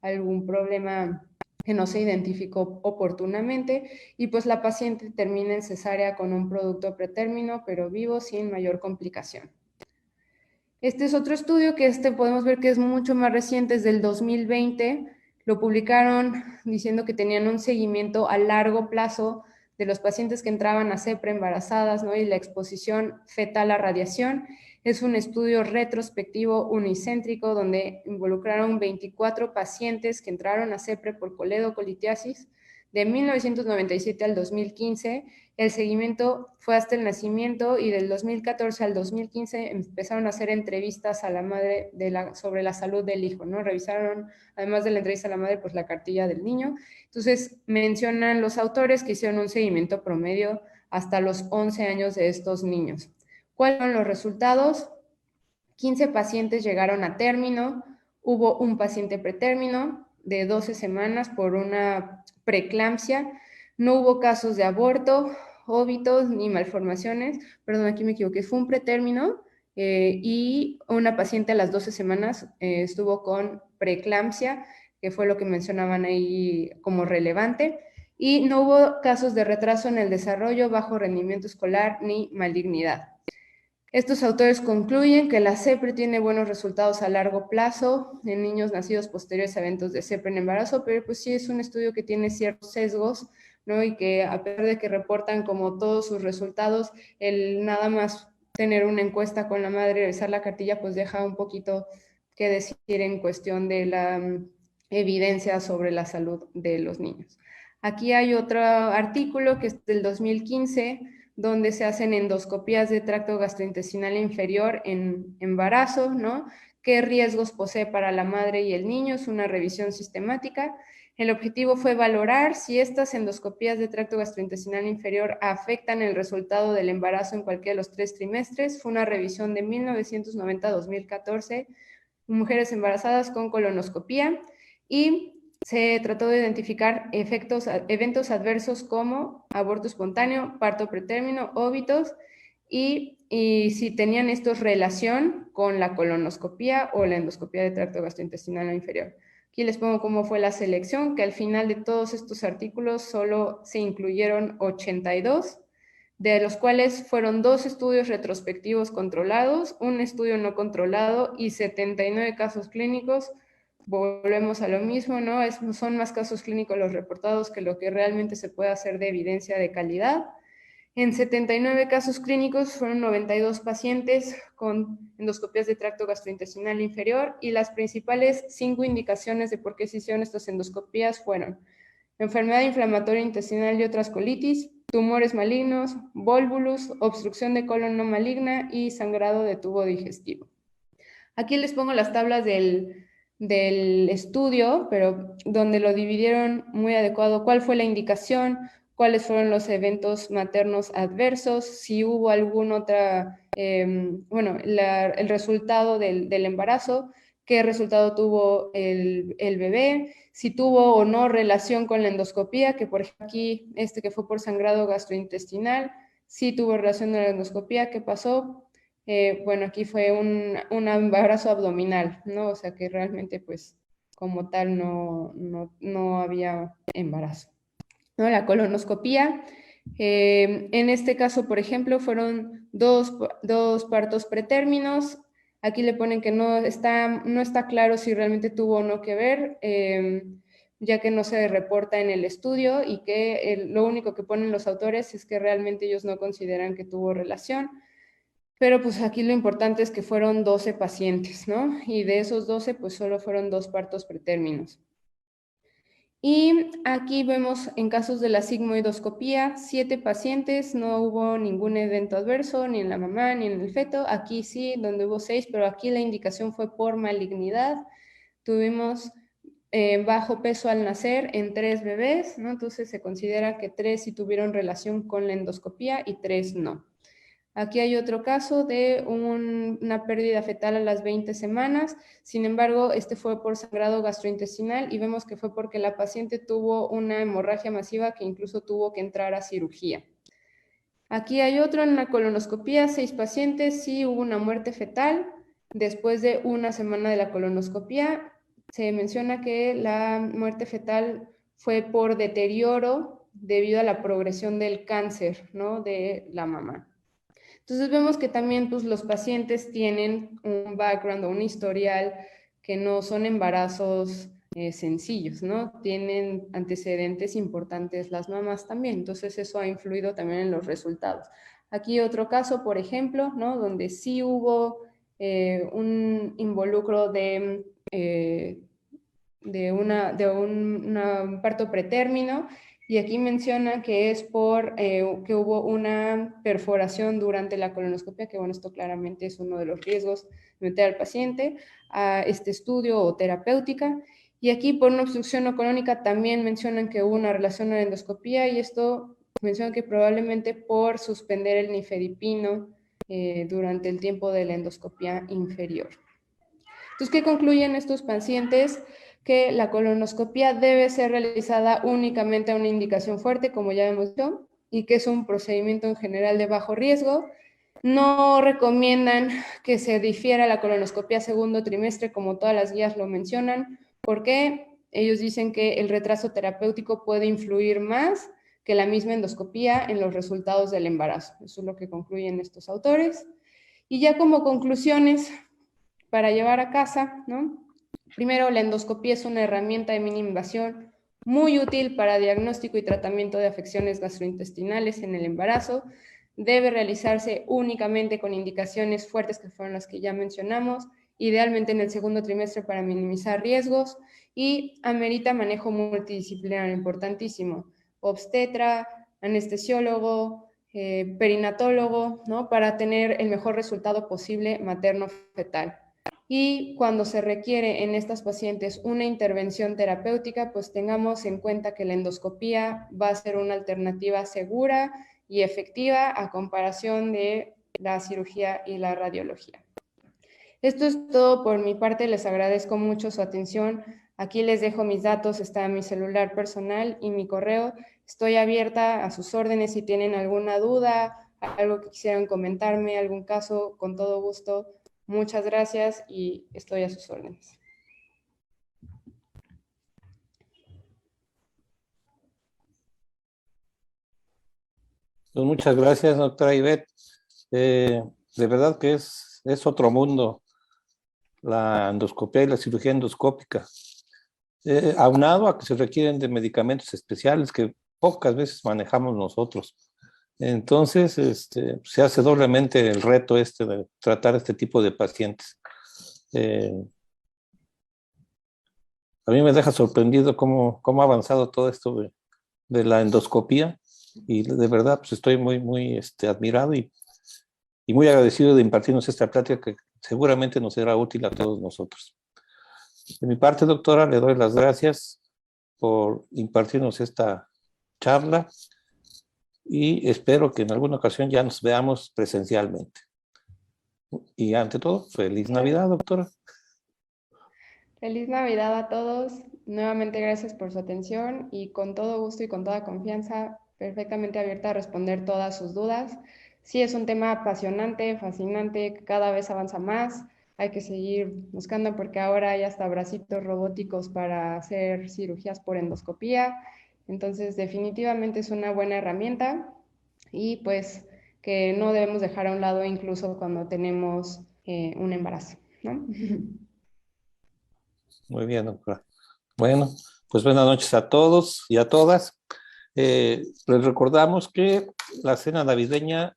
algún problema que no se identificó oportunamente, y pues la paciente termina en cesárea con un producto pretérmino, pero vivo, sin mayor complicación. Este es otro estudio que podemos ver que es mucho más reciente, es del 2020. Lo publicaron diciendo que tenían un seguimiento a largo plazo de los pacientes que entraban a CEPRE embarazadas, ¿no? Y la exposición fetal a radiación. Es un estudio retrospectivo unicéntrico donde involucraron 24 pacientes que entraron a CEPRE por coledocolitiasis de 1997 al 2015. El seguimiento fue hasta el nacimiento y del 2014 al 2015 empezaron a hacer entrevistas a la madre sobre la salud del hijo, ¿no? Revisaron, además de la entrevista a la madre, pues la cartilla del niño. Entonces, mencionan los autores que hicieron un seguimiento promedio hasta los 11 años de estos niños. ¿Cuáles fueron los resultados? 15 pacientes llegaron a término, hubo un paciente pretérmino de 12 semanas por una preeclampsia, no hubo casos de aborto, óbitos ni malformaciones, perdón, aquí me equivoqué, fue un pretérmino y una paciente a las 12 semanas estuvo con preeclampsia, que fue lo que mencionaban ahí como relevante, y no hubo casos de retraso en el desarrollo, bajo rendimiento escolar ni malignidad. Estos autores concluyen que la CEPRE tiene buenos resultados a largo plazo en niños nacidos posteriores a eventos de CEPRE en embarazo, pero pues sí es un estudio que tiene ciertos sesgos, ¿no? Y que a pesar de que reportan como todos sus resultados, el nada más tener una encuesta con la madre y revisar la cartilla, pues deja un poquito que decir en cuestión de la evidencia sobre la salud de los niños. Aquí hay otro artículo que es del 2015, donde se hacen endoscopías de tracto gastrointestinal inferior en embarazo, ¿no? ¿Qué riesgos posee para la madre y el niño? Es una revisión sistemática. El objetivo fue valorar si estas endoscopías de tracto gastrointestinal inferior afectan el resultado del embarazo en cualquiera de los 3 trimestres. Fue una revisión de 1990 a 2014, mujeres embarazadas con colonoscopía, y se trató de identificar eventos adversos como aborto espontáneo, parto pretérmino, óbitos, y si tenían estos relación con la colonoscopía o la endoscopía de tracto gastrointestinal inferior. Aquí les pongo cómo fue la selección, que al final de todos estos artículos solo se incluyeron 82, de los cuales fueron 2 estudios retrospectivos controlados, un estudio no controlado y 79 casos clínicos. Volvemos a lo mismo, ¿no? Son más casos clínicos los reportados que lo que realmente se puede hacer de evidencia de calidad. En 79 casos clínicos fueron 92 pacientes con endoscopías de tracto gastrointestinal inferior, y las principales 5 indicaciones de por qué se hicieron estas endoscopías fueron enfermedad inflamatoria intestinal y otras colitis, tumores malignos, volvulus, obstrucción de colon no maligna y sangrado de tubo digestivo. Aquí les pongo las tablas del estudio, pero donde lo dividieron muy adecuado, cuál fue la indicación, cuáles fueron los eventos maternos adversos, si hubo algún otra, el resultado del embarazo, qué resultado tuvo el bebé, si tuvo o no relación con la endoscopía, que por ejemplo aquí, que fue por sangrado gastrointestinal, si tuvo relación con la endoscopía, qué pasó. Bueno, aquí fue un embarazo abdominal, ¿no? O sea que realmente, pues, como tal, no había embarazo, ¿no? La colonoscopía, en este caso, por ejemplo, fueron dos partos pretérminos. Aquí le ponen que no está claro si realmente tuvo o no que ver, ya que no se reporta en el estudio, y que lo único que ponen los autores es que realmente ellos no consideran que tuvo relación. Pero pues aquí lo importante es que fueron 12 pacientes, ¿no? Y de esos 12, pues solo fueron 2 partos pretérminos. Y aquí vemos en casos de la sigmoidoscopía, 7 pacientes, no hubo ningún evento adverso, ni en la mamá, ni en el feto. Aquí sí, donde hubo 6, pero aquí la indicación fue por malignidad. Tuvimos bajo peso al nacer en 3 bebés, ¿no? Entonces se considera que 3 sí tuvieron relación con la endoscopía y 3 no. Aquí hay otro caso de una pérdida fetal a las 20 semanas, sin embargo, este fue por sangrado gastrointestinal, y vemos que fue porque la paciente tuvo una hemorragia masiva que incluso tuvo que entrar a cirugía. Aquí hay otro en la colonoscopía, 6 pacientes, sí hubo una muerte fetal. Después de una semana de la colonoscopía, se menciona que la muerte fetal fue por deterioro debido a la progresión del cáncer, ¿no?, de la mamá. Entonces vemos que también pues, los pacientes tienen un background o un historial que no son embarazos sencillos, ¿no? Tienen antecedentes importantes las mamás también, entonces eso ha influido también en los resultados. Aquí otro caso, por ejemplo, ¿no? Donde sí hubo un involucro de un parto pretérmino, y aquí menciona que es por que hubo una perforación durante la colonoscopia, que bueno, esto claramente es uno de los riesgos de meter al paciente a este estudio o terapéutica. Y aquí por una obstrucción no colónica también mencionan que hubo una relación a la endoscopía, y esto menciona que probablemente por suspender el nifedipino durante el tiempo de la endoscopía inferior. Entonces, ¿qué concluyen estos pacientes? Que la colonoscopia debe ser realizada únicamente a una indicación fuerte, como ya hemos dicho, y que es un procedimiento en general de bajo riesgo. No recomiendan que se difiera la colonoscopia segundo trimestre, como todas las guías lo mencionan, porque ellos dicen que el retraso terapéutico puede influir más que la misma endoscopía en los resultados del embarazo. Eso es lo que concluyen estos autores. Y ya como conclusiones para llevar a casa, ¿no? Primero, la endoscopía es una herramienta de mínima invasión muy útil para diagnóstico y tratamiento de afecciones gastrointestinales en el embarazo. Debe realizarse únicamente con indicaciones fuertes, que fueron las que ya mencionamos, idealmente en el segundo trimestre para minimizar riesgos, y amerita manejo multidisciplinario, importantísimo. Obstetra, anestesiólogo, perinatólogo, ¿no? Para tener el mejor resultado posible materno-fetal. Y cuando se requiere en estas pacientes una intervención terapéutica, pues tengamos en cuenta que la endoscopía va a ser una alternativa segura y efectiva a comparación de la cirugía y la radiología. Esto es todo por mi parte, les agradezco mucho su atención. Aquí les dejo mis datos, está mi celular personal y mi correo. Estoy abierta a sus órdenes si tienen alguna duda, algo que quisieran comentarme, algún caso, con todo gusto. Muchas gracias y estoy a sus órdenes. Pues muchas gracias, doctora Ivette. De verdad que es otro mundo la endoscopia y la cirugía endoscópica. Aunado a que se requieren de medicamentos especiales que pocas veces manejamos nosotros. Entonces, se hace doblemente el reto de tratar este tipo de pacientes. A mí me deja sorprendido cómo ha avanzado todo esto de la endoscopía, y de verdad pues estoy muy admirado y muy agradecido de impartirnos esta plática que seguramente nos será útil a todos nosotros. De mi parte, doctora, le doy las gracias por impartirnos esta charla y espero que en alguna ocasión ya nos veamos presencialmente. Y ante todo, feliz Navidad, doctora. Feliz Navidad a todos. Nuevamente gracias por su atención y con todo gusto y con toda confianza, perfectamente abierta a responder todas sus dudas. Sí, es un tema apasionante, fascinante, que cada vez avanza más. Hay que seguir buscando porque ahora hay hasta bracitos robóticos para hacer cirugías por endoscopía. Entonces, definitivamente es una buena herramienta y pues que no debemos dejar a un lado incluso cuando tenemos un embarazo, ¿no? Muy bien, doctora. Bueno, pues buenas noches a todos y a todas. Les recordamos que la cena navideña,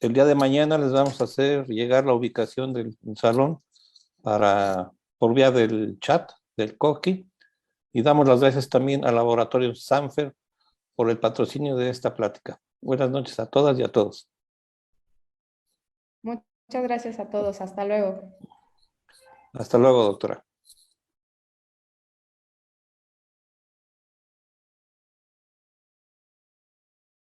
el día de mañana les vamos a hacer llegar la ubicación del salón por vía del chat, del Coqui, y damos las gracias también al Laboratorio Sanfer por el patrocinio de esta plática. Buenas noches a todas y a todos. Muchas gracias a todos. Hasta luego. Hasta luego, doctora.